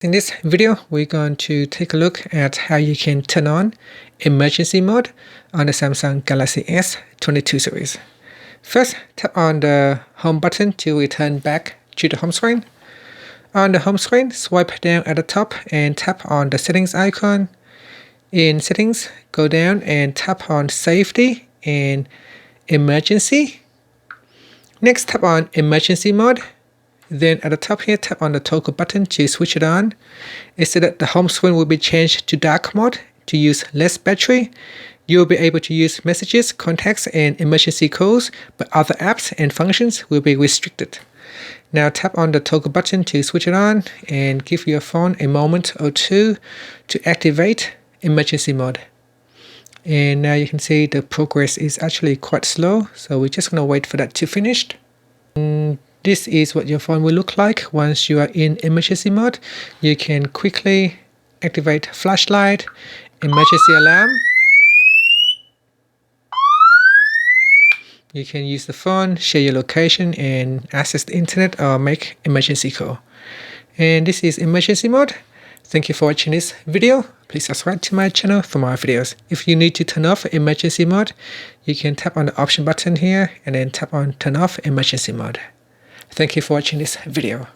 In this video, we're going to take a look at how you can turn on emergency mode on the Samsung Galaxy S22 series. First, tap on the home button to return back to the home screen. On the home screen, swipe down at the top and tap on the settings icon. In settings, go down and tap on safety and emergency. Next, tap on emergency mode. Then at the top here, tap on the toggle button to switch it on. Instead that the home screen will be changed to dark mode to use less battery. You'll be able to use messages, contacts, and emergency calls, but other apps and functions will be restricted. Now tap on the toggle button to switch it on and give your phone a moment or two to activate emergency mode. And now you can see the progress is actually quite slow, so we're just going to wait for that to finish. This is what your phone will look like once you are in emergency mode. You can quickly activate flashlight, emergency alarm. You can use the phone, share your location, and access the internet or make emergency call. And this is emergency mode. Thank you for watching this video. Please subscribe to my channel for more videos. If you need to turn off emergency mode, you can tap on the option button here and then tap on turn off emergency mode. Thank you for watching this video.